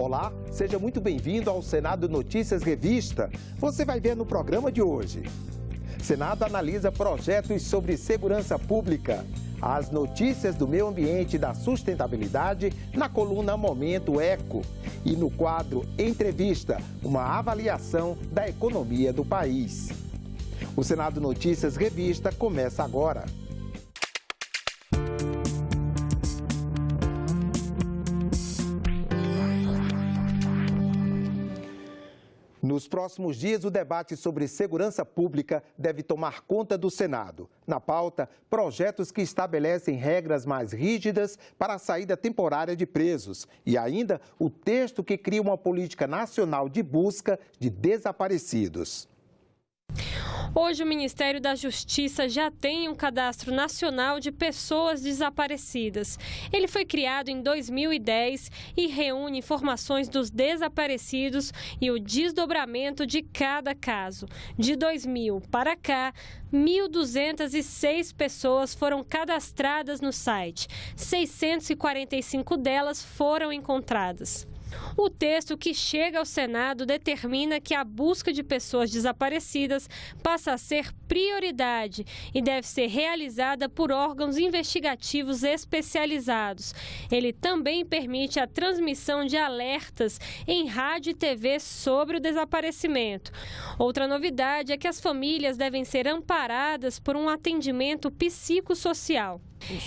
Olá, seja muito bem-vindo ao Senado Notícias Revista. Você vai ver no programa de hoje. Senado analisa projetos sobre segurança pública. As notícias do meio ambiente e da sustentabilidade na coluna Momento Eco. E no quadro Entrevista, uma avaliação da economia do país. O Senado Notícias Revista começa agora. Nos próximos dias, o debate sobre segurança pública deve tomar conta do Senado. Na pauta, projetos que estabelecem regras mais rígidas para a saída temporária de presos. E ainda, o texto que cria uma política nacional de busca de desaparecidos. Hoje, o Ministério da Justiça já tem um cadastro nacional de pessoas desaparecidas. Ele foi criado em 2010 e reúne informações dos desaparecidos e o desdobramento de cada caso. De 2000 para cá, 1.206 pessoas foram cadastradas no site. 645 delas foram encontradas. O texto que chega ao Senado determina que a busca de pessoas desaparecidas passa a ser prioridade e deve ser realizada por órgãos investigativos especializados. Ele também permite a transmissão de alertas em rádio e TV sobre o desaparecimento. Outra novidade é que as famílias devem ser amparadas por um atendimento psicossocial.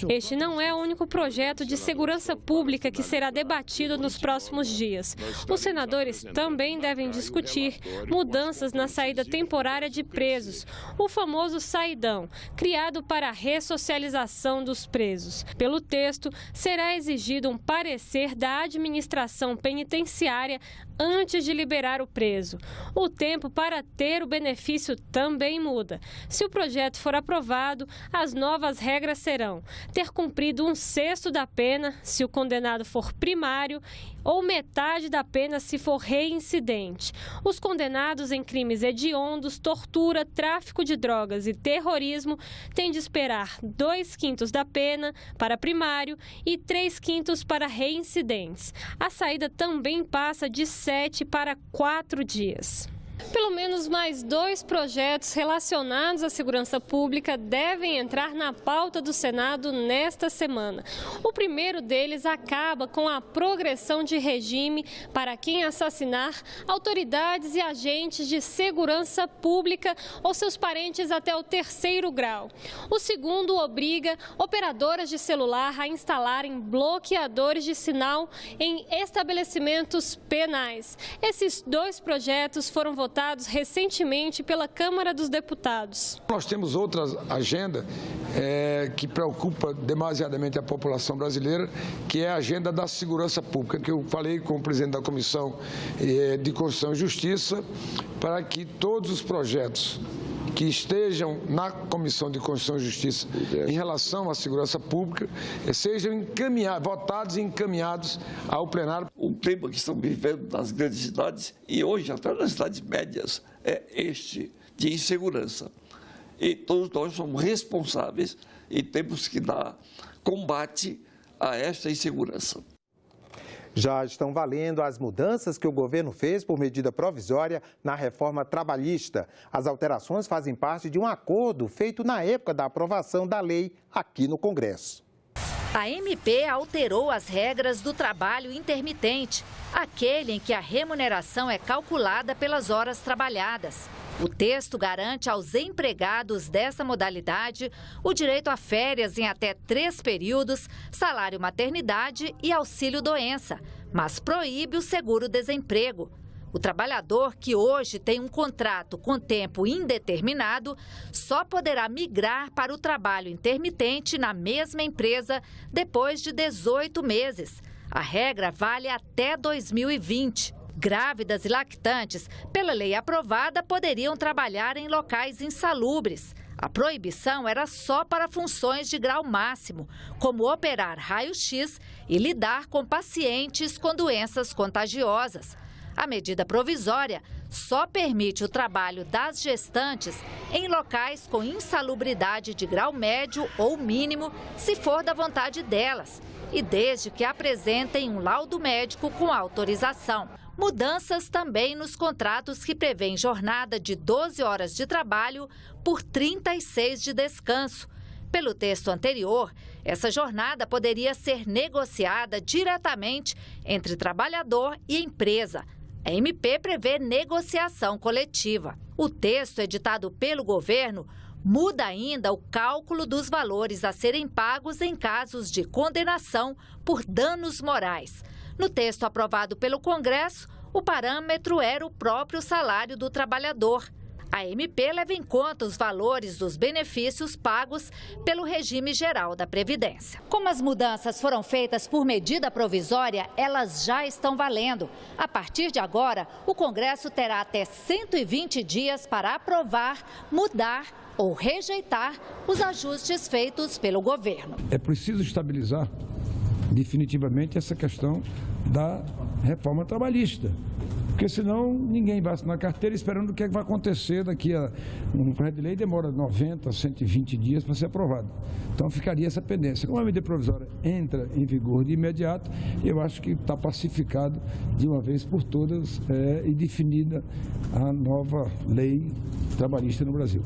Este não é o único projeto de segurança pública que será debatido nos próximos dias. Os senadores também devem discutir mudanças na saída temporária de presos, o famoso saidão, criado para a ressocialização dos presos. Pelo texto, será exigido um parecer da administração penitenciária antes de liberar o preso. O tempo para ter o benefício também muda. Se o projeto for aprovado, as novas regras serão ter cumprido 1/6 da pena se o condenado for primário ou metade da pena se for reincidente. Os condenados em crimes hediondos, tortura, tráfico de drogas e terrorismo têm de esperar 2/5 da pena para primário e 3/5 para reincidentes. A saída também passa de 7 para 4 dias. Pelo menos mais 2 projetos relacionados à segurança pública devem entrar na pauta do Senado nesta semana. O primeiro deles acaba com a progressão de regime para quem assassinar autoridades e agentes de segurança pública ou seus parentes até o 3º grau. O segundo obriga operadoras de celular a instalarem bloqueadores de sinal em estabelecimentos penais. Esses 2 projetos foram votados recentemente pela Câmara dos Deputados. Nós temos outra agenda que preocupa demasiadamente a população brasileira, que é a agenda da segurança pública, que eu falei com o presidente da Comissão de Constituição e Justiça, para que todos os projetos que estejam na Comissão de Constituição e Justiça em relação à segurança pública sejam votados e encaminhados ao plenário. O clima que estamos vivendo nas grandes cidades e hoje até nas cidades médias é este de insegurança. E todos nós somos responsáveis e temos que dar combate a esta insegurança. Já estão valendo as mudanças que o governo fez por medida provisória na reforma trabalhista. As alterações fazem parte de um acordo feito na época da aprovação da lei aqui no Congresso. A MP alterou as regras do trabalho intermitente, aquele em que a remuneração é calculada pelas horas trabalhadas. O texto garante aos empregados dessa modalidade o direito a férias em até 3 períodos, salário maternidade e auxílio-doença, mas proíbe o seguro-desemprego. O trabalhador que hoje tem um contrato com tempo indeterminado só poderá migrar para o trabalho intermitente na mesma empresa depois de 18 meses. A regra vale até 2020. Grávidas e lactantes, pela lei aprovada, poderiam trabalhar em locais insalubres. A proibição era só para funções de grau máximo, como operar raio-x e lidar com pacientes com doenças contagiosas. A medida provisória só permite o trabalho das gestantes em locais com insalubridade de grau médio ou mínimo, se for da vontade delas, e desde que apresentem um laudo médico com autorização. Mudanças também nos contratos que prevêem jornada de 12 horas de trabalho por 36 de descanso. Pelo texto anterior, essa jornada poderia ser negociada diretamente entre trabalhador e empresa. A MP prevê negociação coletiva. O texto editado pelo governo muda ainda o cálculo dos valores a serem pagos em casos de condenação por danos morais. No texto aprovado pelo Congresso, o parâmetro era o próprio salário do trabalhador. A MP leva em conta os valores dos benefícios pagos pelo regime geral da Previdência. Como as mudanças foram feitas por medida provisória, elas já estão valendo. A partir de agora, o Congresso terá até 120 dias para aprovar, mudar ou rejeitar os ajustes feitos pelo governo. É preciso estabilizar definitivamente essa questão da reforma trabalhista. Porque senão ninguém vai assinar carteira esperando o que vai acontecer daqui a... Um projeto de lei demora 90, 120 dias para ser aprovado. Então ficaria essa pendência. Como a medida provisória entra em vigor de imediato, eu acho que está pacificado de uma vez por todas e definida a nova lei trabalhista no Brasil.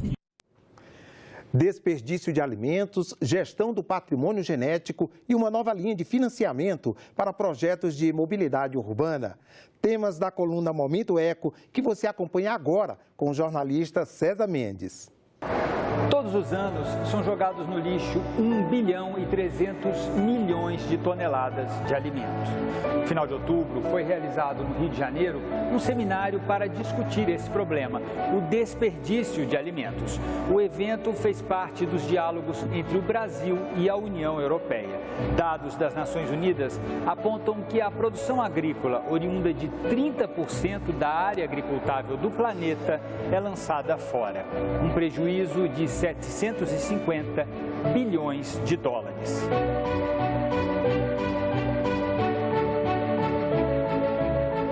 Desperdício de alimentos, gestão do patrimônio genético e uma nova linha de financiamento para projetos de mobilidade urbana. Temas da coluna Momento Eco, que você acompanha agora com o jornalista César Mendes. Todos os anos são jogados no lixo 1 bilhão e 300 milhões de toneladas de alimentos. No final de outubro, foi realizado no Rio de Janeiro um seminário para discutir esse problema, o desperdício de alimentos. O evento fez parte dos diálogos entre o Brasil e a União Europeia. Dados das Nações Unidas apontam que a produção agrícola, oriunda de 30% da área agricultável do planeta, é lançada fora. Um prejuízo de 750 bilhões de dólares.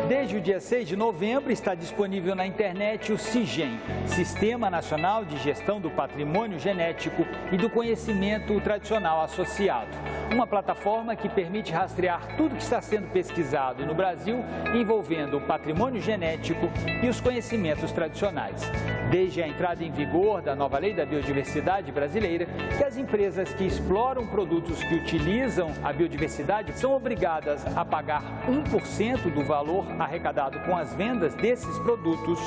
Desde o dia 6 de novembro está disponível na internet o SIGEM, Sistema Nacional de Gestão do Patrimônio Genético e do Conhecimento Tradicional Associado. Uma plataforma que permite rastrear tudo que está sendo pesquisado no Brasil envolvendo o patrimônio genético e os conhecimentos tradicionais. Desde a entrada em vigor da nova Lei da Biodiversidade brasileira, que as empresas que exploram produtos que utilizam a biodiversidade são obrigadas a pagar 1% do valor arrecadado com as vendas desses produtos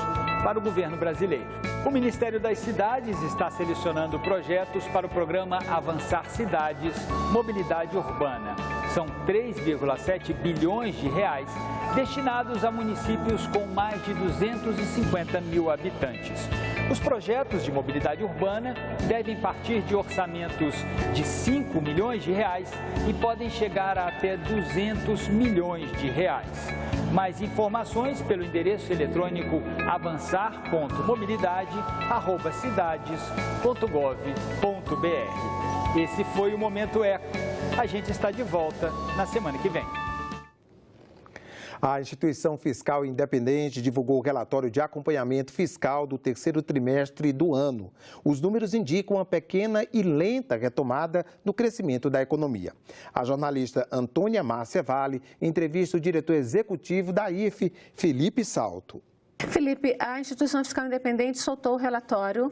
para o governo brasileiro. O Ministério das Cidades está selecionando projetos para o programa Avançar Cidades, Mobilidade Urbana. São 3,7 bilhões de reais destinados a municípios com mais de 250 mil habitantes. Os projetos de mobilidade urbana devem partir de orçamentos de 5 milhões de reais e podem chegar a até 200 milhões de reais. Mais informações pelo endereço eletrônico avançar.mobilidade@cidades.gov.br. Esse foi o Momento Eco. A gente está de volta na semana que vem. A Instituição Fiscal Independente divulgou o relatório de acompanhamento fiscal do terceiro trimestre do ano. Os números indicam uma pequena e lenta retomada no crescimento da economia. A jornalista Antônia Márcia Vale entrevista o diretor executivo da IFE, Felipe Salto. Felipe, a Instituição Fiscal Independente soltou o relatório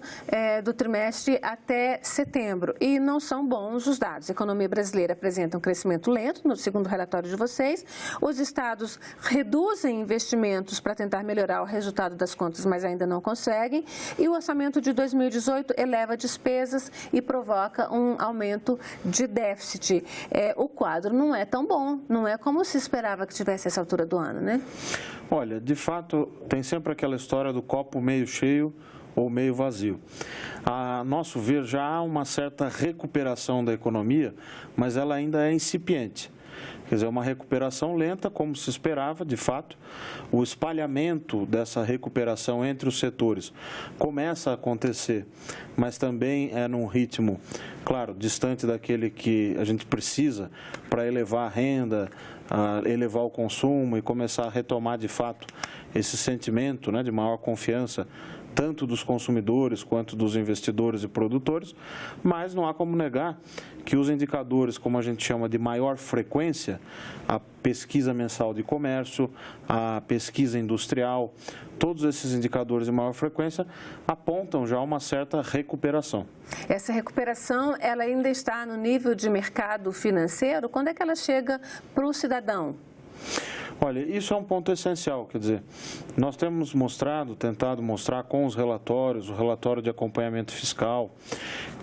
do trimestre até setembro e não são bons os dados. A economia brasileira apresenta um crescimento lento, no segundo relatório de vocês. Os estados reduzem investimentos para tentar melhorar o resultado das contas, mas ainda não conseguem. E o orçamento de 2018 eleva despesas e provoca um aumento de déficit. O quadro não é tão bom, não é como se esperava que tivesse essa altura do ano, né? Olha, de fato, tem sempre aquela história do copo meio cheio ou meio vazio. A nosso ver, já há uma certa recuperação da economia, mas ela ainda é incipiente. Quer dizer, uma recuperação lenta, como se esperava, de fato. O espalhamento dessa recuperação entre os setores começa a acontecer, mas também é num ritmo, claro, distante daquele que a gente precisa para elevar a renda, elevar o consumo e começar a retomar de fato esse sentimento, né, de maior confiança, tanto dos consumidores quanto dos investidores e produtores, mas não há como negar que os indicadores, como a gente chama de maior frequência, a pesquisa mensal de comércio, a pesquisa industrial, todos esses indicadores de maior frequência apontam já uma certa recuperação. Essa recuperação, ela ainda está no nível de mercado financeiro? Quando é que ela chega para o cidadão? Olha, isso é um ponto essencial, quer dizer, nós temos tentado mostrar com os relatórios, o relatório de acompanhamento fiscal,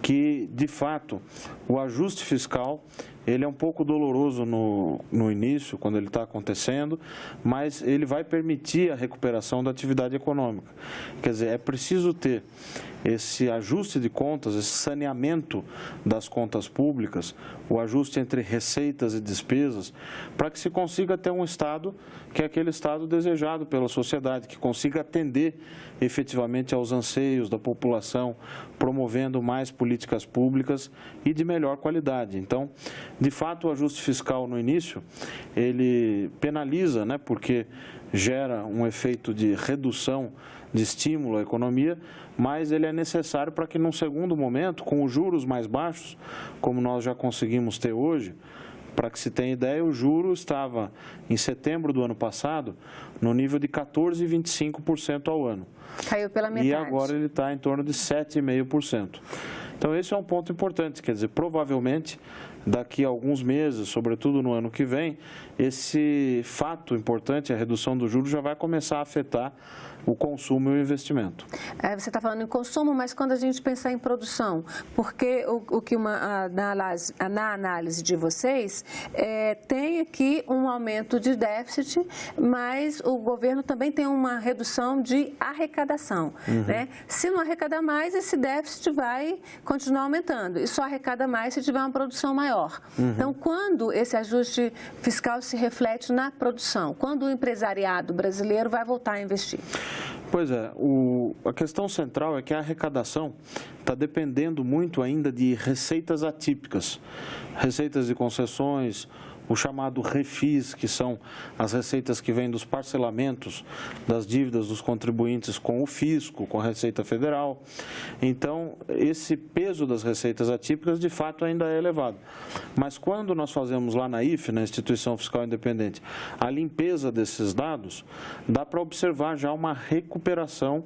que, de fato, o ajuste fiscal, ele é um pouco doloroso no início, quando ele está acontecendo, mas ele vai permitir a recuperação da atividade econômica. Quer dizer, é preciso ter esse ajuste de contas, esse saneamento das contas públicas, o ajuste entre receitas e despesas, para que se consiga ter um Estado que é aquele Estado desejado pela sociedade, que consiga atender efetivamente aos anseios da população, promovendo mais políticas públicas e de melhor qualidade. Então, de fato, o ajuste fiscal no início, ele penaliza, né, porque gera um efeito de redução de estímulo à economia, mas ele é necessário para que, num segundo momento, com os juros mais baixos, como nós já conseguimos ter hoje, para que se tenha ideia, o juro estava, em setembro do ano passado, no nível de 14,25% ao ano. Caiu pela metade. E agora ele está em torno de 7,5%. Então, esse é um ponto importante, quer dizer, provavelmente, daqui a alguns meses, sobretudo no ano que vem, esse fato importante, a redução do juros, já vai começar a afetar o consumo e o investimento. Você está falando em consumo, mas quando a gente pensar em produção, porque na análise de vocês, tem aqui um aumento de déficit, mas o governo também tem uma redução de arrecadação. Né? Se não arrecadar mais, esse déficit vai continuar aumentando, e só arrecada mais se tiver uma produção maior. Então, quando esse ajuste fiscal se reflete na produção? Quando o empresariado brasileiro vai voltar a investir? Pois é, a questão central é que a arrecadação está dependendo muito ainda de receitas atípicas, receitas de concessões, o chamado refis, que são as receitas que vêm dos parcelamentos das dívidas dos contribuintes com o fisco, com a Receita Federal. Então, esse peso das receitas atípicas, de fato, ainda é elevado. Mas quando nós fazemos lá na IFE, na Instituição Fiscal Independente, a limpeza desses dados, dá para observar já uma recuperação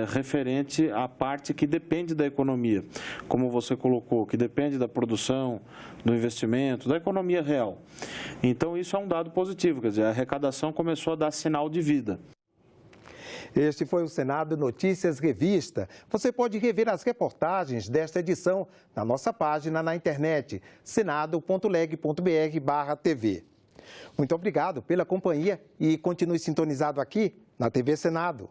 referente à parte que depende da economia, como você colocou, que depende da produção, do investimento, da economia real. Então, isso é um dado positivo, quer dizer, a arrecadação começou a dar sinal de vida. Este foi o Senado Notícias Revista. Você pode rever as reportagens desta edição na nossa página na internet, senado.leg.br/TV. Muito obrigado pela companhia e continue sintonizado aqui na TV Senado.